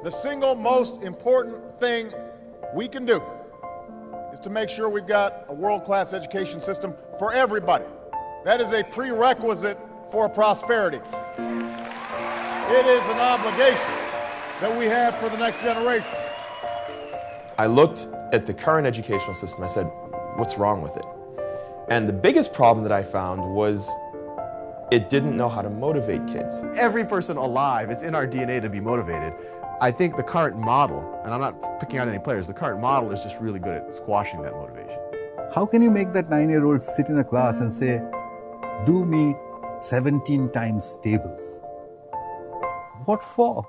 The single most important thing we can do is to make sure we've got a world-class education system for everybody. That is a prerequisite for prosperity. It is an obligation that we have for the next generation. I looked at the current educational system. I said, what's wrong with it? And the biggest problem that I found was it didn't know how to motivate kids. Every person alive, it's in our DNA to be motivated. I think the current model, and I'm not picking out any players, the current model is just really good at squashing that motivation. How can you make that 9-year-old sit in a class and say, do me 17 times tables? What for?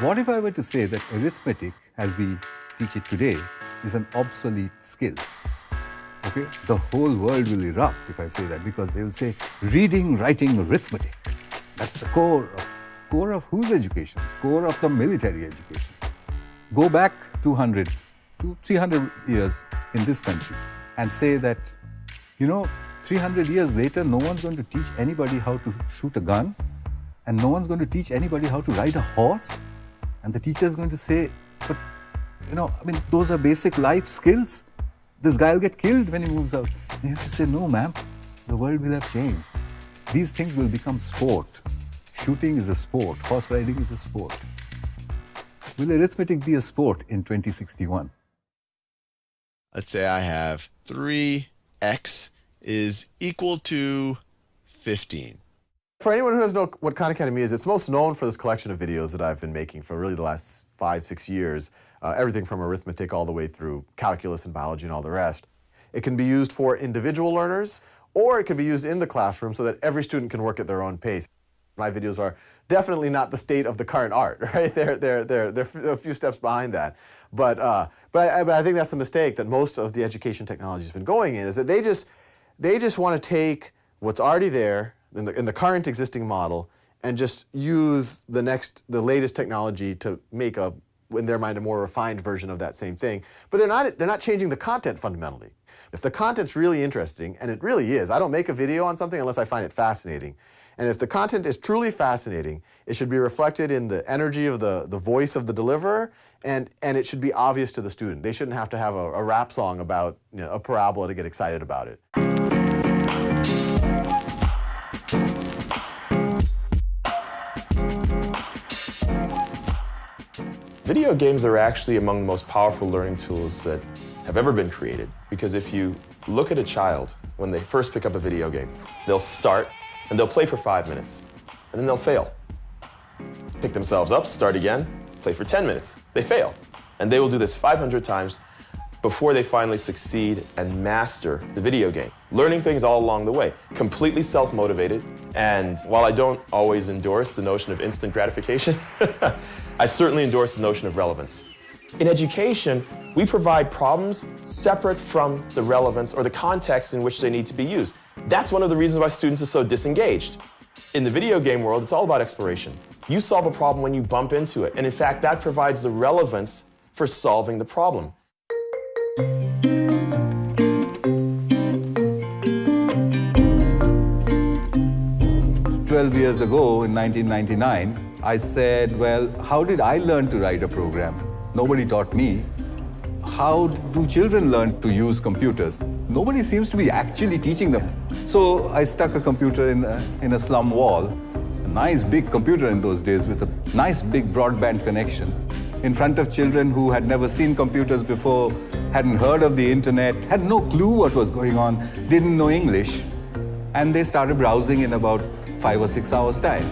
What if I were to say that arithmetic, as we teach it today, is an obsolete skill? Okay? The whole world will erupt if I say that, because they will say, reading, writing, arithmetic. That's the core of whose education? Core of the military education. Go back 200 to 300 years in this country and say that, 300 years later, no one's going to teach anybody how to shoot a gun, and no one's going to teach anybody how to ride a horse. And the teacher is going to say, but, those are basic life skills. This guy will get killed when he moves out. And you have to say, no, ma'am, the world will have changed. These things will become sport. Shooting is a sport. Horse riding is a sport. Will arithmetic be a sport in 2061? Let's say I have 3x is equal to 15. For anyone who doesn't know what Khan Academy is, it's most known for this collection of videos that I've been making for really the last 5-6 years. Everything from arithmetic all the way through calculus and biology and all the rest. It can be used for individual learners, or it can be used in the classroom so that every student can work at their own pace. My videos are definitely not the state of the current art, right? They're a few steps behind that. But I think that's the mistake that most of the education technology has been going in, is that they just want to take what's already there in the current existing model and just use the latest technology to make in their mind, a more refined version of that same thing. But they're not changing the content fundamentally. If the content's really interesting, and it really is, I don't make a video on something unless I find it fascinating. And if the content is truly fascinating, it should be reflected in the energy of the voice of the deliverer, and it should be obvious to the student. They shouldn't have to have a rap song about a parabola to get excited about it. Video games are actually among the most powerful learning tools that have ever been created. Because if you look at a child when they first pick up a video game, they'll start and they'll play for 5 minutes, and then they'll fail. Pick themselves up, start again, play for 10 minutes. They fail. And they will do this 500 times before they finally succeed and master the video game. Learning things all along the way, completely self-motivated. And while I don't always endorse the notion of instant gratification, I certainly endorse the notion of relevance. In education, we provide problems separate from the relevance or the context in which they need to be used. That's one of the reasons why students are so disengaged. In the video game world, it's all about exploration. You solve a problem when you bump into it, and in fact, that provides the relevance for solving the problem. 12 years ago, in 1999, I said, well, how did I learn to write a program? Nobody taught me. How do children learn to use computers? Nobody seems to be actually teaching them. So I stuck a computer in a slum wall, a nice big computer in those days with a nice big broadband connection, in front of children who had never seen computers before, hadn't heard of the internet, had no clue what was going on, didn't know English. And they started browsing in about 5 or 6 hours' time.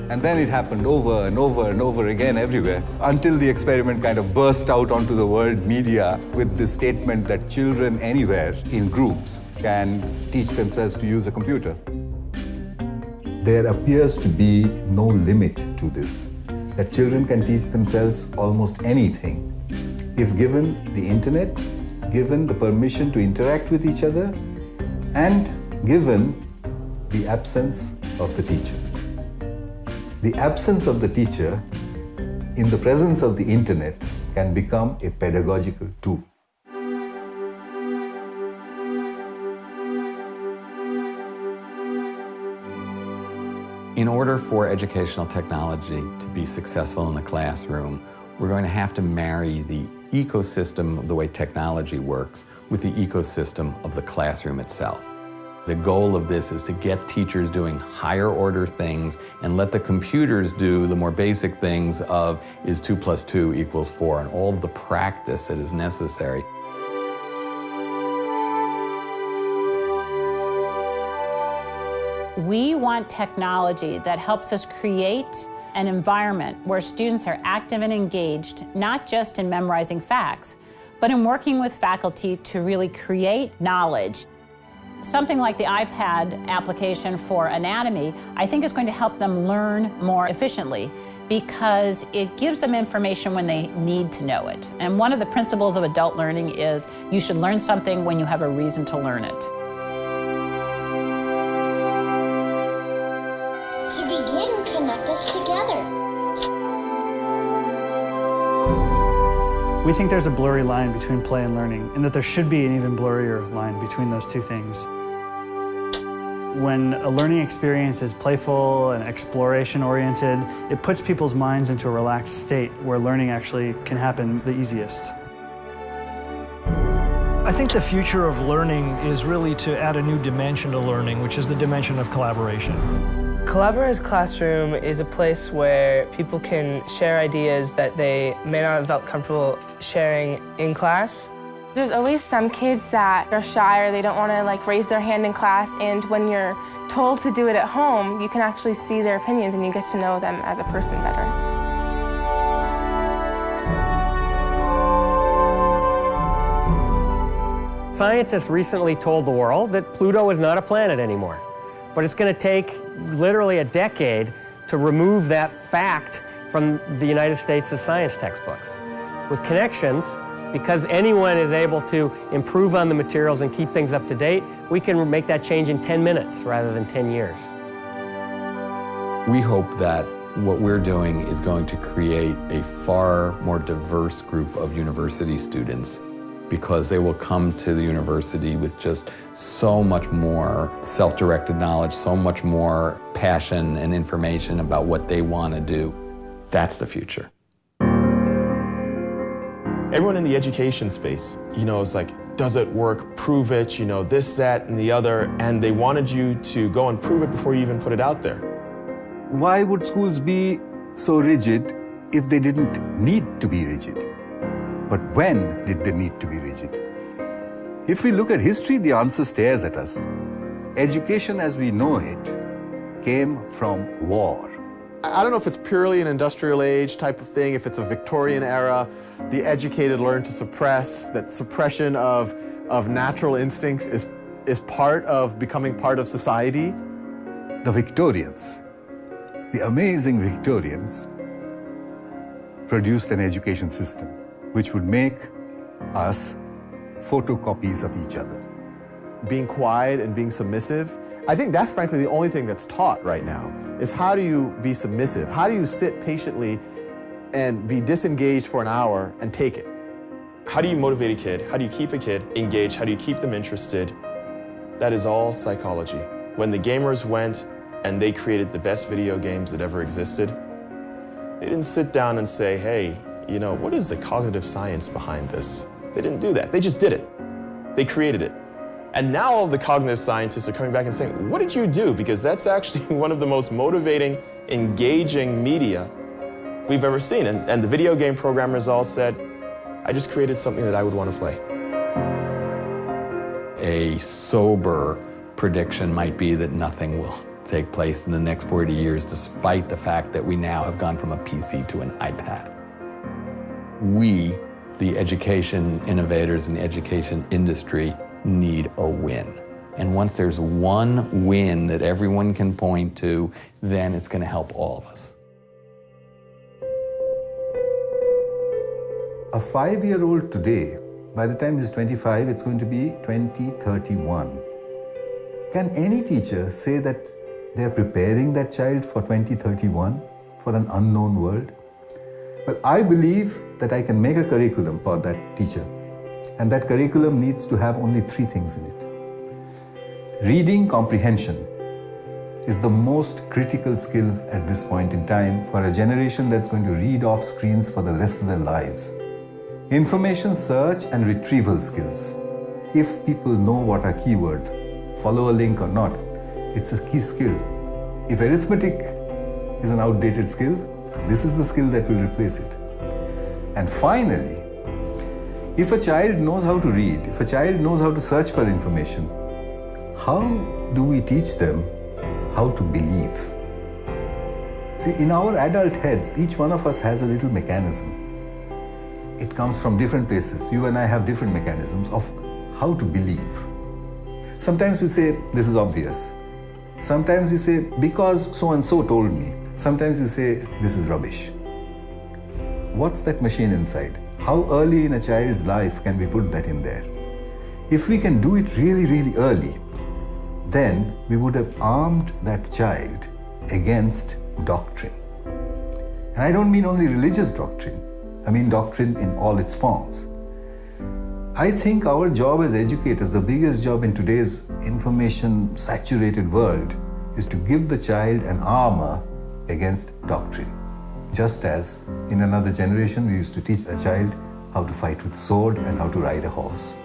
And then it happened over and over and over again everywhere, until the experiment kind of burst out onto the world media with this statement that children anywhere in groups can teach themselves to use a computer. There appears to be no limit to this, that children can teach themselves almost anything if given the internet, given the permission to interact with each other, and given the absence of the teacher. The absence of the teacher in the presence of the internet can become a pedagogical tool. In order for educational technology to be successful in the classroom, we're going to have to marry the ecosystem of the way technology works with the ecosystem of the classroom itself. The goal of this is to get teachers doing higher order things and let the computers do the more basic things of is 2 + 2 = 4 and all of the practice that is necessary. We want technology that helps us create an environment where students are active and engaged, not just in memorizing facts, but in working with faculty to really create knowledge. Something like the iPad application for anatomy, I think is going to help them learn more efficiently because it gives them information when they need to know it. And one of the principles of adult learning is you should learn something when you have a reason to learn it. To begin, connect us together. We think there's a blurry line between play and learning, and that there should be an even blurrier line between those two things. When a learning experience is playful and exploration-oriented, it puts people's minds into a relaxed state where learning actually can happen the easiest. I think the future of learning is really to add a new dimension to learning, which is the dimension of collaboration. Collaborative Classroom is a place where people can share ideas that they may not have felt comfortable sharing in class. There's always some kids that are shy or they don't want to raise their hand in class, and when you're told to do it at home, you can actually see their opinions and you get to know them as a person better. Scientists recently told the world that Pluto is not a planet anymore. But it's going to take literally a decade to remove that fact from the United States' science textbooks. With connections, because anyone is able to improve on the materials and keep things up to date, we can make that change in 10 minutes rather than 10 years. We hope that what we're doing is going to create a far more diverse group of university students because they will come to the university with just so much more self-directed knowledge, so much more passion and information about what they want to do. That's the future. Everyone in the education space, is like, does it work? Prove it, this, that, and the other. And they wanted you to go and prove it before you even put it out there. Why would schools be so rigid if they didn't need to be rigid? But when did they need to be rigid? If we look at history, the answer stares at us. Education as we know it came from war. I don't know if it's purely an industrial age type of thing, if it's a Victorian era, the educated learn to suppress, that suppression of natural instincts is part of becoming part of society. The Victorians, the amazing Victorians, produced an education system which would make us photocopies of each other. Being quiet and being submissive, I think that's frankly the only thing that's taught right now, is how do you be submissive? How do you sit patiently and be disengaged for an hour and take it? How do you motivate a kid? How do you keep a kid engaged? How do you keep them interested? That is all psychology. When the gamers went and they created the best video games that ever existed, they didn't sit down and say, hey, what is the cognitive science behind this? They didn't do that. They just did it. They created it. And now all the cognitive scientists are coming back and saying, what did you do? Because that's actually one of the most motivating, engaging media we've ever seen. And the video game programmers all said, I just created something that I would want to play. A sober prediction might be that nothing will take place in the next 40 years, despite the fact that we now have gone from a PC to an iPad. We, the education innovators in the education industry, need a win. And once there's one win that everyone can point to, then it's going to help all of us. A 5-year-old today, by the time he's 25, it's going to be 2031. Can any teacher say that they're preparing that child for 2031, for an unknown world? Well, I believe that I can make a curriculum for that teacher, and that curriculum needs to have only 3 things in it. Reading comprehension is the most critical skill at this point in time for a generation that's going to read off screens for the rest of their lives. Information search and retrieval skills. If people know what are keywords, follow a link or not, it's a key skill. If arithmetic is an outdated skill, this is the skill that will replace it. And finally, if a child knows how to read, if a child knows how to search for information, how do we teach them how to believe? See, in our adult heads, each one of us has a little mechanism. It comes from different places. You and I have different mechanisms of how to believe. Sometimes we say, this is obvious. Sometimes you say, because so-and-so told me. Sometimes you say, this is rubbish. What's that machine inside? How early in a child's life can we put that in there? If we can do it really, really early, then we would have armed that child against doctrine. And I don't mean only religious doctrine. I mean doctrine in all its forms. I think our job as educators, the biggest job in today's information-saturated world, is to give the child an armor against doctrine. Just as in another generation we used to teach the child how to fight with a sword and how to ride a horse.